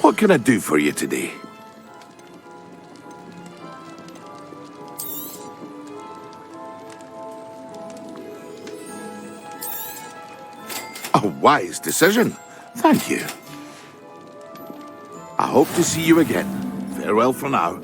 What can I do for you today? A wise decision. Thank you. I hope to see you again. Farewell for now.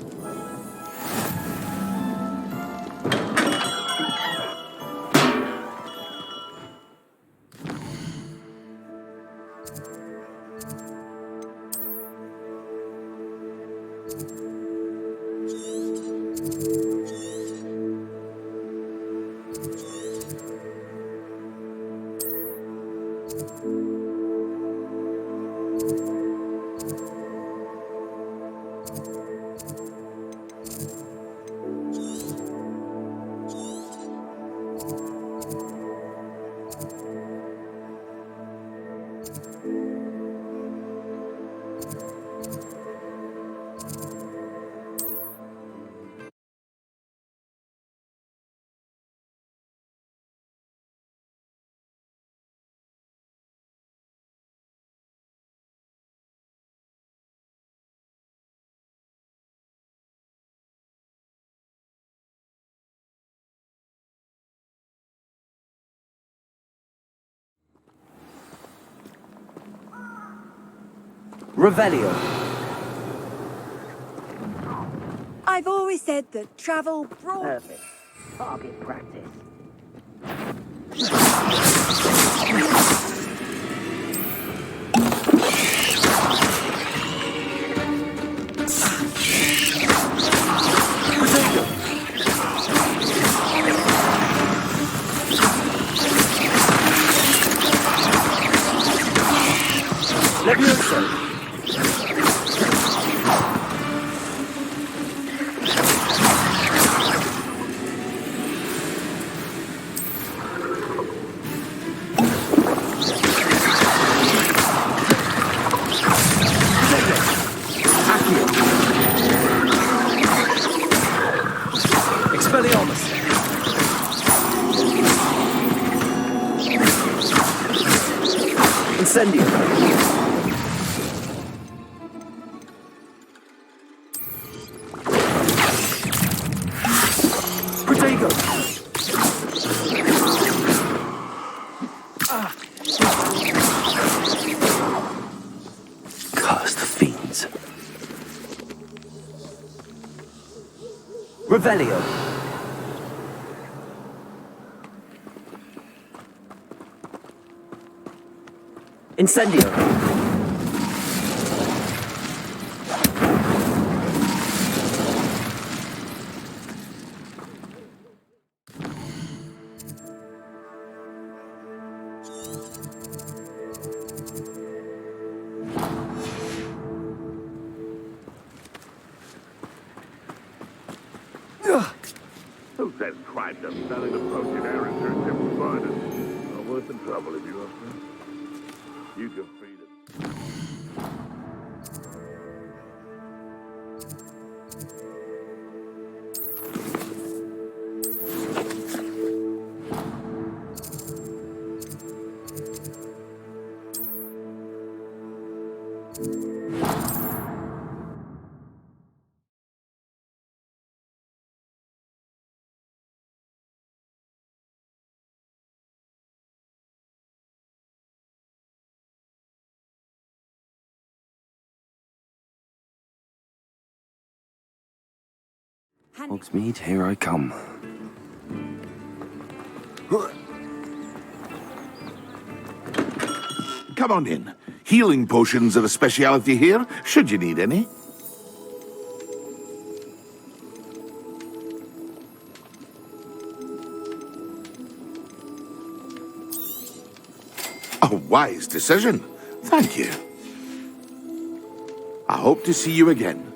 Revelio. I've always said that travel brought... Perfect. Target practice. Levioso. Expelliarmus. Incendio. Protego. Curse the fiends. Revelio. Incendio. Who says crime doesn't selling a potion errand through simple finders? Not worth the trouble if you ask me. You can feed it. Hogsmeade, here I come. Come on in. Healing potions are a speciality here, should you need any. A wise decision. Thank you. I hope to see you again.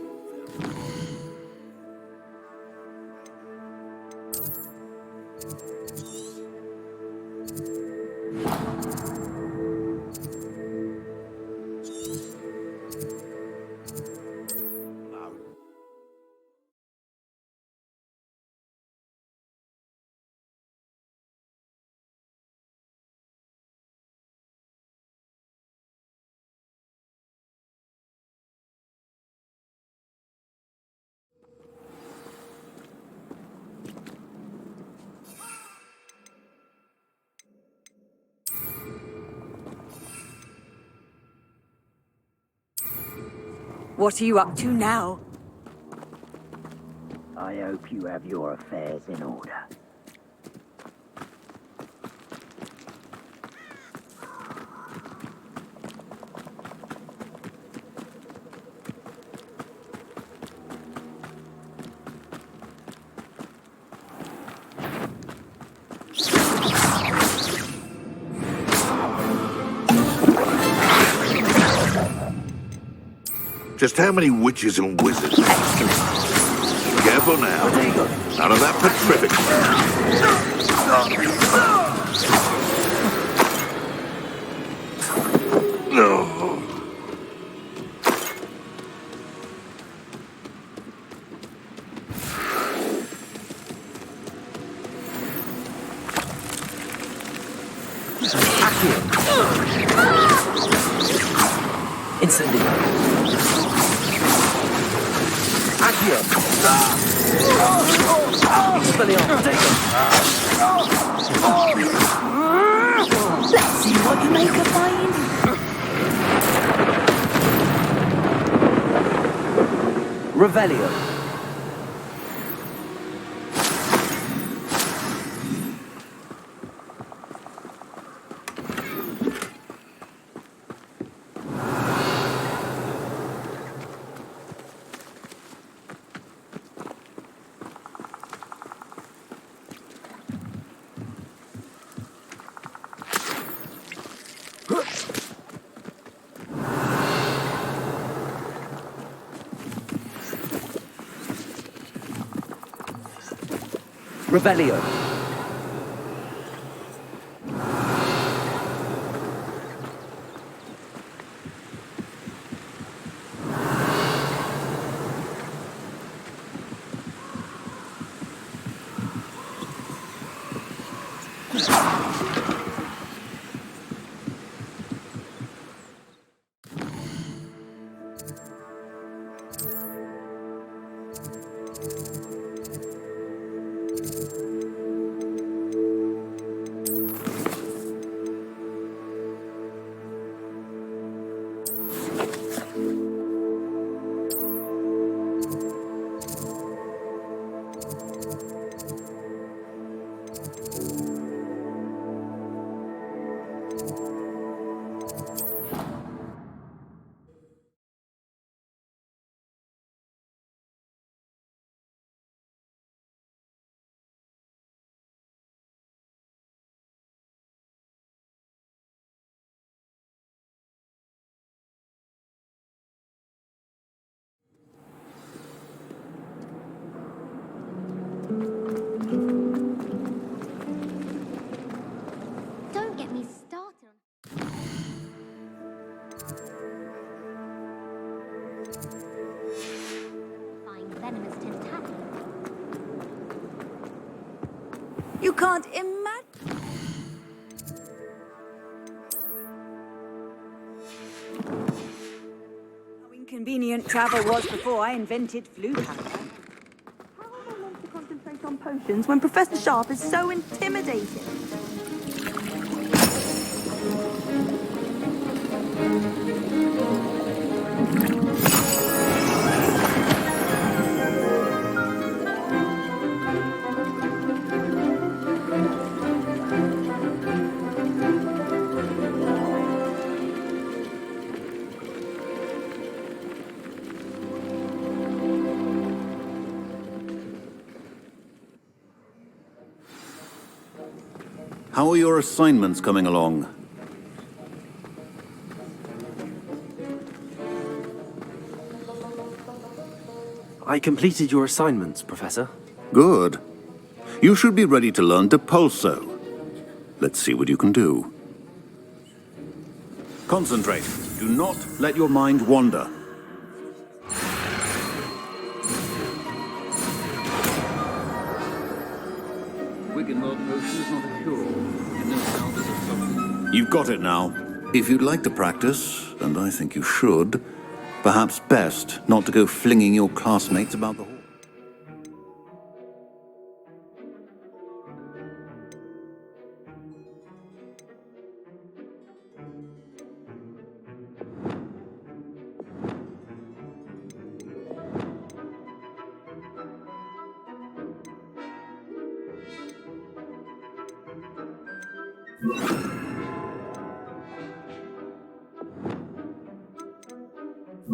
What are you up to now? I hope you have your affairs in order. Just how many witches and wizards? Careful now. None of that petrific. No. Incendio. Accio. Expelliarmus. Let's see what you make of mine. Revelio. Revelio. Don't get me started on... Find venomous tentacle. You can't imagine. How inconvenient travel was before I invented flu powder. How am I meant to concentrate on potions when Professor Sharp is so intimidating? How are your assignments coming along? I completed your assignments, Professor. Good. You should be ready to learn Depulso. Let's see what you can do. Concentrate. Do not let your mind wander. You've got it now. If you'd like to practice, and I think you should, perhaps best not to go flinging your classmates about the hall.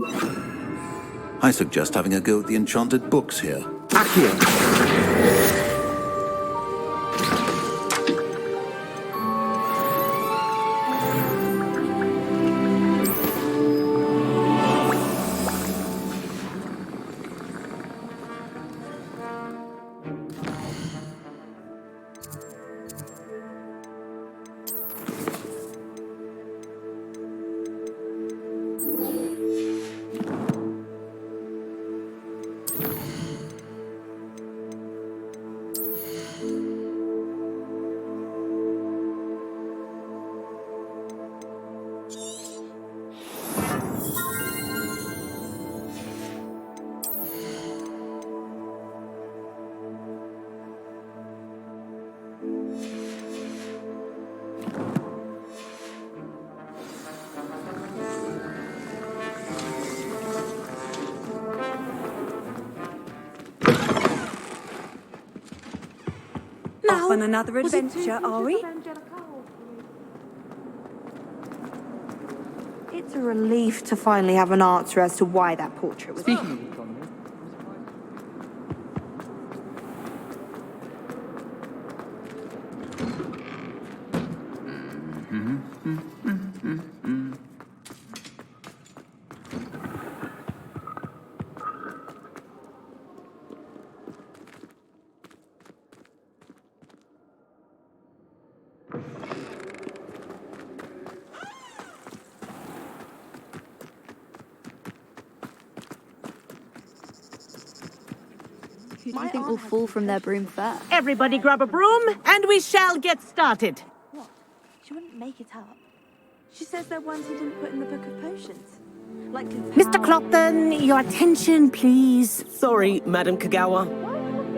I suggest having a go at the enchanted books here. Accio. Off on another adventure, are we? It's a relief to finally have an answer as to why that portrait was. Who do you think will fall from their broom first? Everybody grab a broom, and we shall get started. What? She wouldn't make it up. She says they're ones he didn't put in the book of potions. Like Mr. Clopton, your attention, please. Sorry, Madam Kagawa.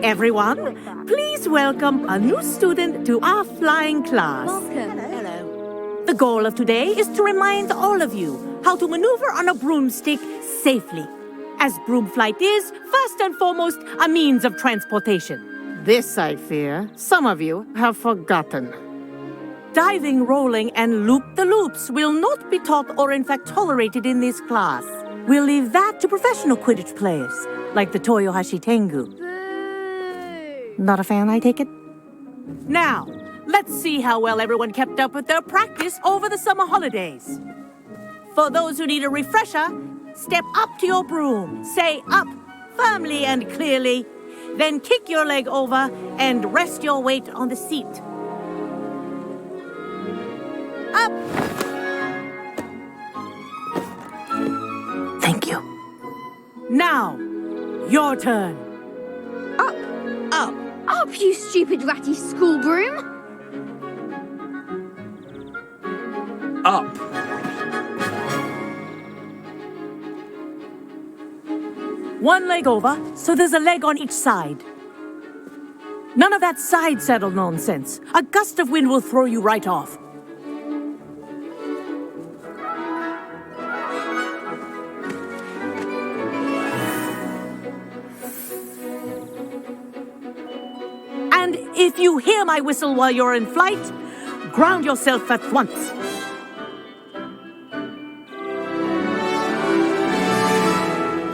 Everyone, please welcome a new student to our flying class. Welcome. Hello. The goal of today is to remind all of you how to maneuver on a broomstick safely, as broom flight is, first and foremost, a means of transportation. This, I fear, some of you have forgotten. Diving, rolling, and loop-the-loops will not be taught or in fact tolerated in this class. We'll leave that to professional Quidditch players, like the Toyohashi Tengu. Boo! Not a fan, I take it? Now, let's see how well everyone kept up with their practice over the summer holidays. For those who need a refresher, step up to your broom, say up, firmly and clearly, then kick your leg over and rest your weight on the seat. Up! Thank you. Now, your turn. Up! Up! Up, you stupid ratty school broom! Up. One leg over, so there's a leg on each side. None of that side saddle nonsense. A gust of wind will throw you right off. And if you hear my whistle while you're in flight, ground yourself at once.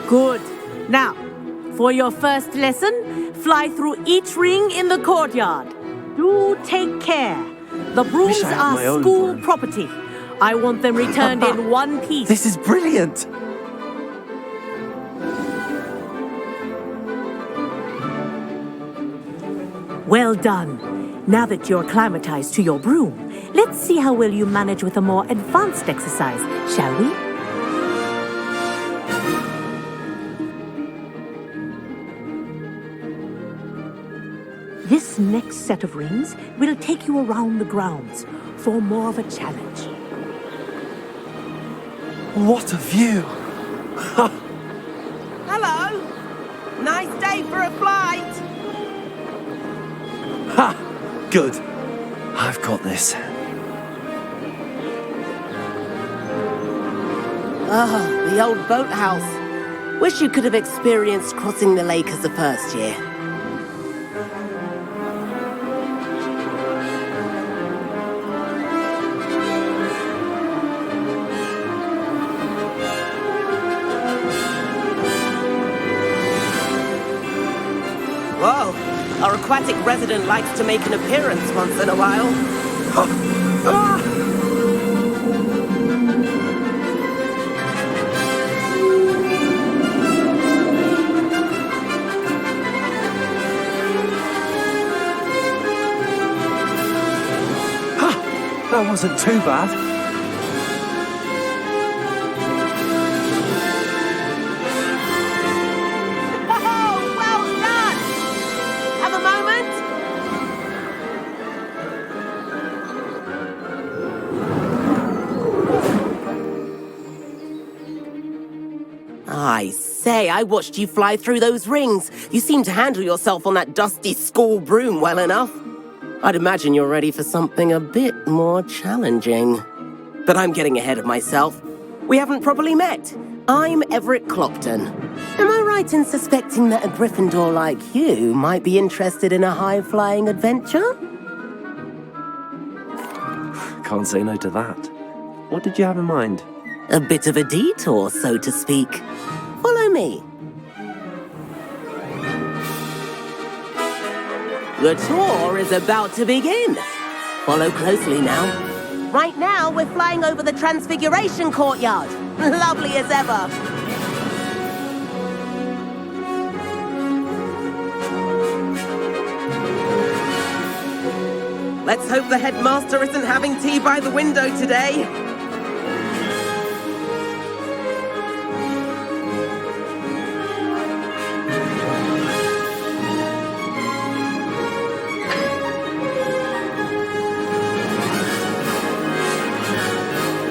Good. Now, for your first lesson, fly through each ring in the courtyard. Do take care. The brooms Wish I had my are own school broom. property. I want them returned in one piece. This is brilliant. Well done. Now that you're acclimatized to your broom, let's see how well you manage with a more advanced exercise, shall we? This next set of rings will take you around the grounds for more of a challenge. What a view. Hello. Nice day for a flight. Ha! Good. I've got this. Oh, the old boathouse. Wish you could have experienced crossing the lake as a first year. aquatic resident likes to make an appearance once in a while. That wasn't too bad. Whoa, well done! Have a moment? I say, I watched you fly through those rings. You seem to handle yourself on that dusty school broom well enough. I'd imagine you're ready for something a bit more challenging. But I'm getting ahead of myself. We haven't properly met. I'm Everett Clopton. Am I right in suspecting that a Gryffindor like you might be interested in a high-flying adventure? Can't say no to that. What did you have in mind? A bit of a detour, so to speak. Follow me. The tour is about to begin. Follow closely now. Right now, we're flying over the Transfiguration Courtyard. Lovely as ever. Let's hope the headmaster isn't having tea by the window today.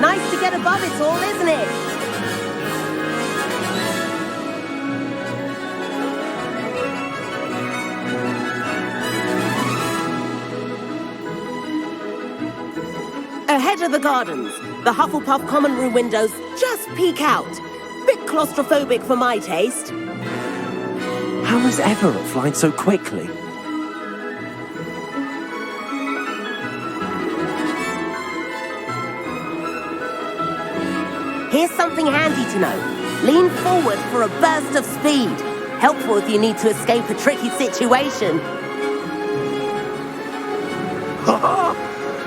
Nice to get above it all, isn't it? Ahead of the gardens, the Hufflepuff common room windows just peek out. Bit claustrophobic for my taste. How is Everett flying so quickly? Here's something handy to know. Lean forward for a burst of speed. Helpful if you need to escape a tricky situation.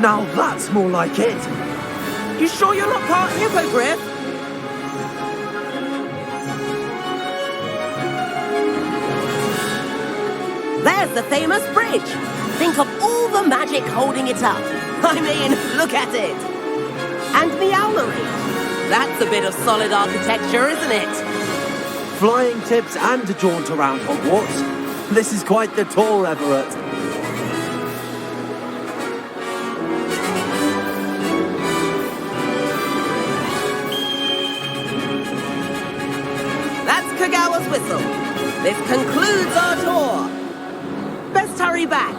Now that's more like it. You sure you're not part hippogriff? There's the famous bridge. Think of all the magic holding it up. I mean, look at it. And the owlery. That's a bit of solid architecture, isn't it? Flying tips and a jaunt around Hogwarts. This is quite the tour, Everett. That's Kagawa's whistle. This concludes our tour. Best hurry back.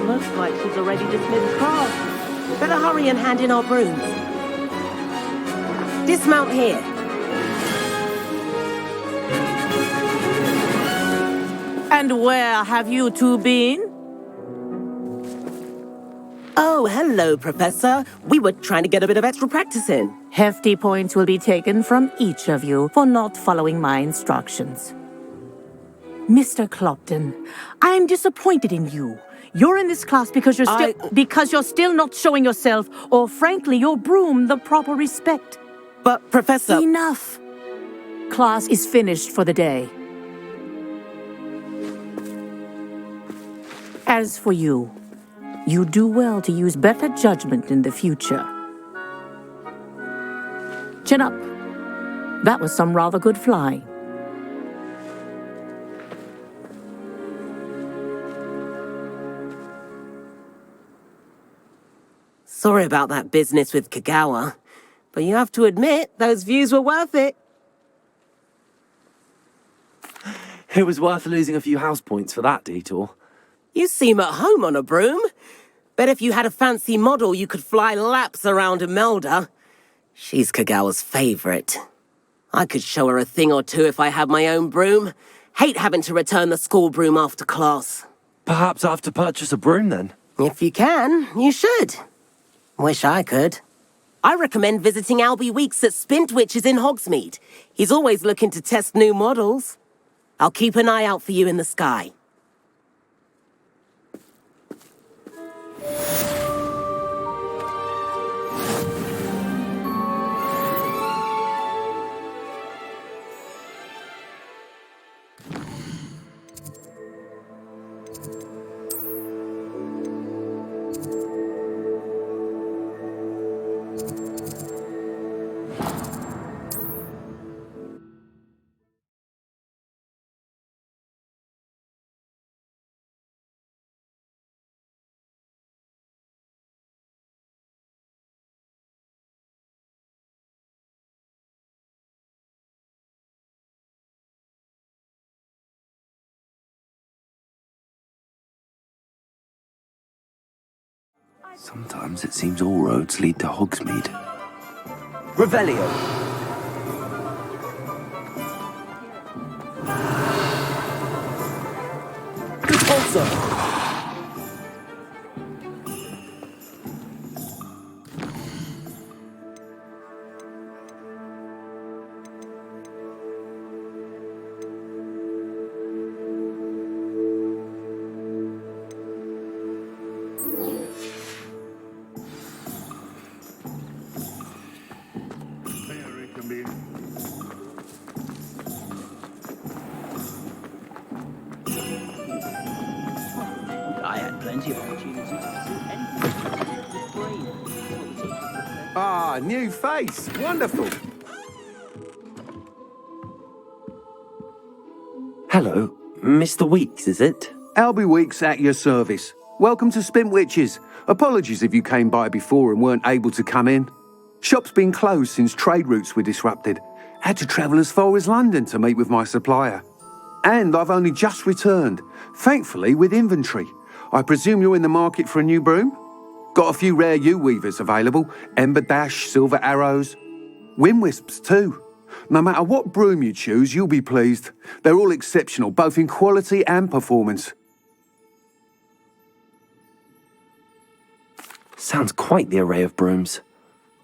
Looks like she's already dismissed class. Better hurry and hand in our brooms. Dismount here. And where have you two been? Oh, hello, Professor. We were trying to get a bit of extra practice in. Hefty points will be taken from each of you for not following my instructions. Mr. Clopton, I am disappointed in you. You're in this class because you're still not showing yourself, or frankly, your broom the proper respect. But, Professor... Enough. Class is finished for the day. As for you, you do well to use better judgment in the future. Chin up. That was some rather good flying. Sorry about that business with Kagawa, but you have to admit, those views were worth it. It was worth losing a few house points for that detour. You seem at home on a broom. Bet if you had a fancy model, you could fly laps around Imelda. She's Kagawa's favorite. I could show her a thing or two if I had my own broom. Hate having to return the school broom after class. Perhaps I have to purchase a broom then. If you can, you should. Wish I could. I recommend visiting Albie Weeks at Spintwitches in Hogsmeade. He's always looking to test new models. I'll keep an eye out for you in the sky. Sometimes it seems all roads lead to Hogsmeade. Revelio. Also. I had plenty of opportunities to see anything. Ah, new face. Wonderful. Hello, Mr. Weeks, is it? Albie Weeks at your service. Welcome to Spintwitches. Apologies if you came by before and weren't able to come in. Shop's been closed since trade routes were disrupted. Had to travel as far as London to meet with my supplier. And I've only just returned, thankfully with inventory. I presume you're in the market for a new broom? Got a few rare U-weavers available, Ember Dash, Silver Arrows, Wind Wisps too. No matter what broom you choose, you'll be pleased. They're all exceptional, both in quality and performance. Sounds quite the array of brooms.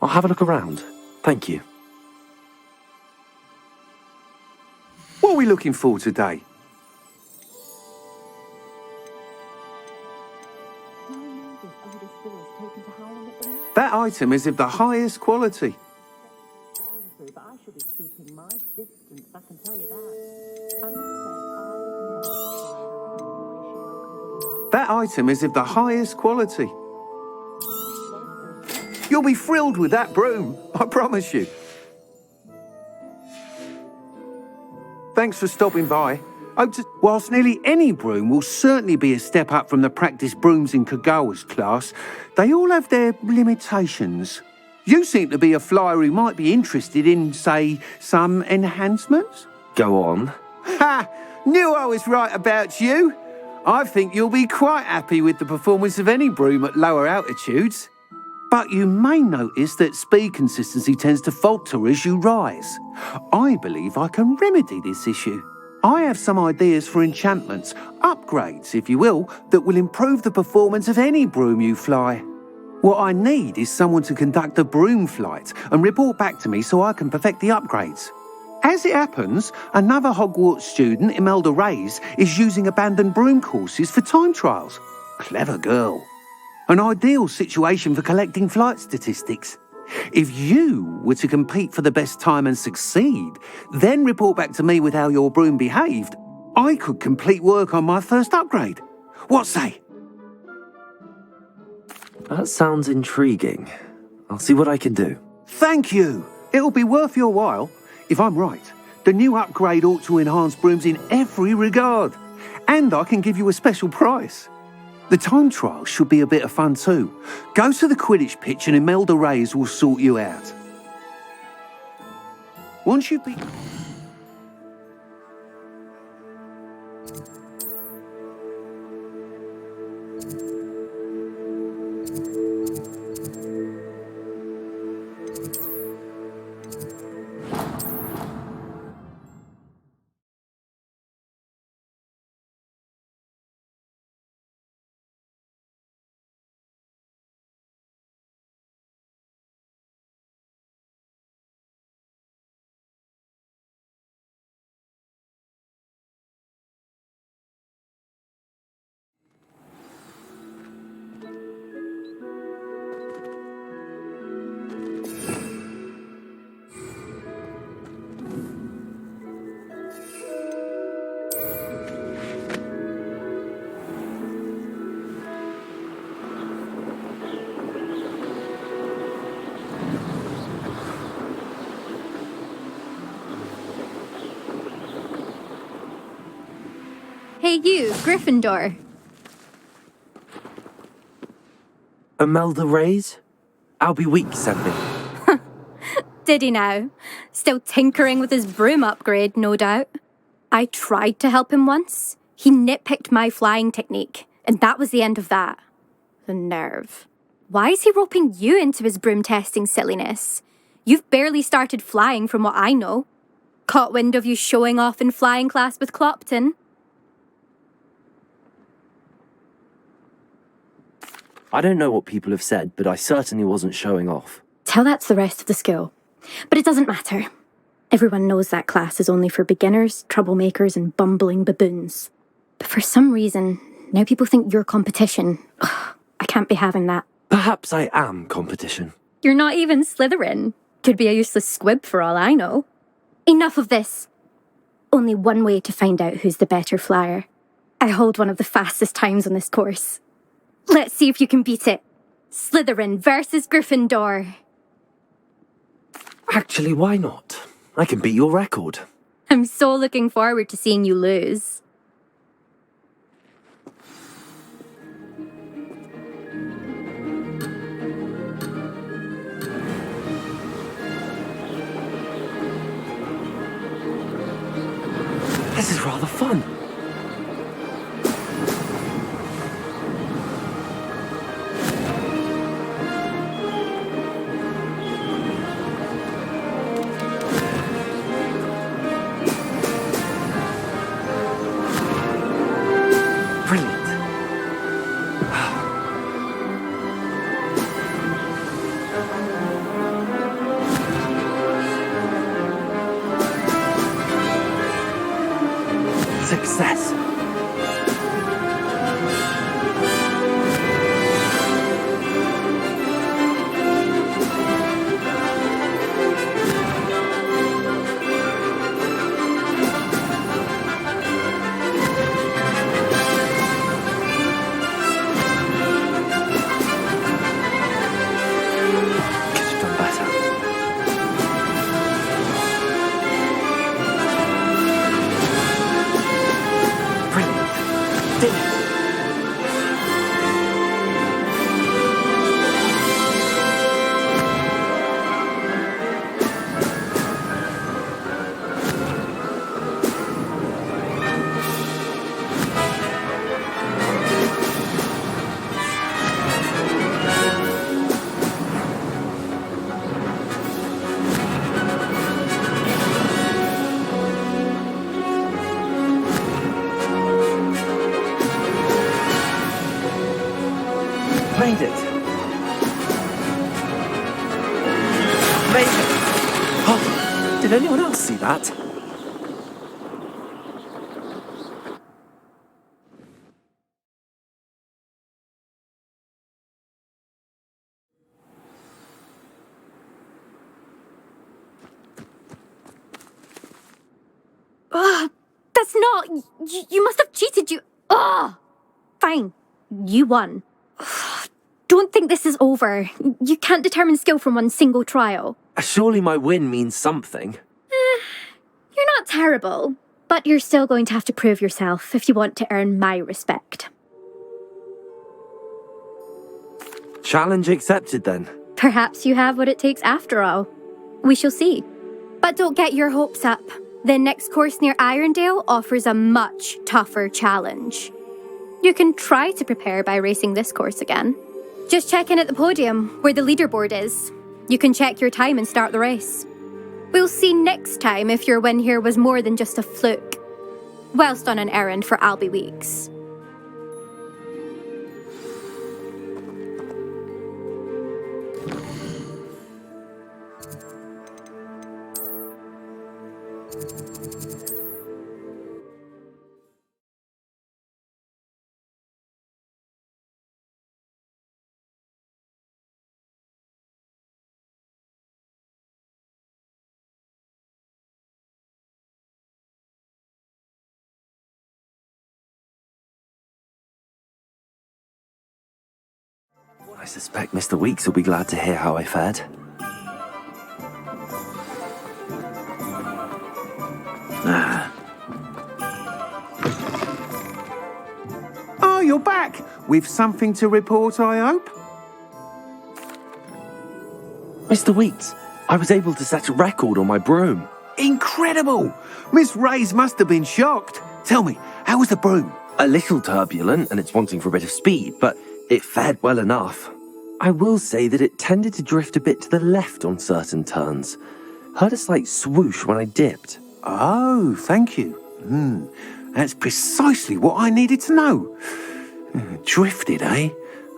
I'll have a look around. Thank you. What are we looking for today? That item is of the highest quality. That item is of the highest quality. You'll be thrilled with that broom, I promise you. Thanks for stopping by. Whilst nearly any broom will certainly be a step up from the practice brooms in Kagawa's class, they all have their limitations. You seem to be a flyer who might be interested in, say, some enhancements? Go on. Ha! Knew I was right about you. I think you'll be quite happy with the performance of any broom at lower altitudes. But you may notice that speed consistency tends to falter as you rise. I believe I can remedy this issue. I have some ideas for enchantments, upgrades, if you will, that will improve the performance of any broom you fly. What I need is someone to conduct a broom flight and report back to me so I can perfect the upgrades. As it happens, another Hogwarts student, Imelda Reyes, is using abandoned broom courses for time trials. Clever girl. An ideal situation for collecting flight statistics. If you were to compete for the best time and succeed, then report back to me with how your broom behaved, I could complete work on my first upgrade. What say? That sounds intriguing. I'll see what I can do. Thank you. It'll be worth your while. If I'm right, the new upgrade ought to enhance brooms in every regard. And I can give you a special price. The time trial should be a bit of fun too. Go to the Quidditch pitch and Imelda Reyes will sort you out. Once you've been... Hey you, Gryffindor. Imelda Reyes? Albie Weeks sent me. Did he now? Still tinkering with his broom upgrade, no doubt. I tried to help him once. He nitpicked my flying technique, and that was the end of that. The nerve. Why is he roping you into his broom testing silliness? You've barely started flying from what I know. Caught wind of you showing off in flying class with Clopton. I don't know what people have said, but I certainly wasn't showing off. Tell that to the rest of the school. But it doesn't matter. Everyone knows that class is only for beginners, troublemakers, and bumbling baboons. But for some reason, now people think you're competition. Ugh, I can't be having that. Perhaps I am competition. You're not even Slytherin. Could be a useless squib for all I know. Enough of this. Only one way to find out who's the better flyer. I hold one of the fastest times on this course. Let's see if you can beat it. Slytherin versus Gryffindor. Actually, why not? I can beat your record. I'm so looking forward to seeing you lose. This is rather fun. Brilliant. Success. Could have done better. Brilliant. Did it. Made it. Made it. Oh, did anyone else see that? Ugh, that's not... You must have cheated, you... Ugh! Fine. You won. Don't think this is over. You can't determine skill from one single trial. Surely my win means something. You're not terrible, but you're still going to have to prove yourself if you want to earn my respect. Challenge accepted then. Perhaps you have what it takes after all. We shall see. But don't get your hopes up. The next course near Irondale offers a much tougher challenge. You can try to prepare by racing this course again. Just check in at the podium, where the leaderboard is. You can check your time and start the race. We'll see next time if your win here was more than just a fluke, whilst on an errand for Albie Weeks. I suspect Mr. Weeks will be glad to hear how I fared. you're back. With something to report, I hope? Mr. Weeks, I was able to set a record on my broom. Incredible! Miss Ray's must have been shocked. Tell me, how was the broom? A little turbulent and it's wanting for a bit of speed, but it fared well enough. I will say that it tended to drift a bit to the left on certain turns. Heard a slight swoosh when I dipped. Oh, thank you. That's precisely what I needed to know. Drifted, eh?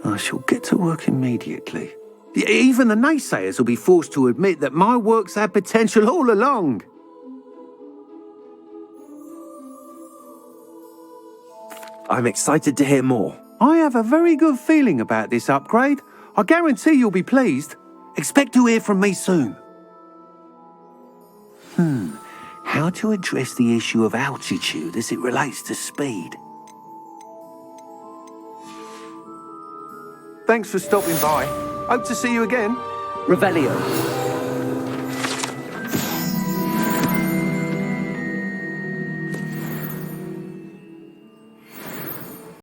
I shall get to work immediately. Even the naysayers will be forced to admit that my work's had potential all along. I'm excited to hear more. I have a very good feeling about this upgrade. I guarantee you'll be pleased. Expect to hear from me soon. How to address the issue of altitude as it relates to speed. Thanks for stopping by. Hope to see you again. Revelio.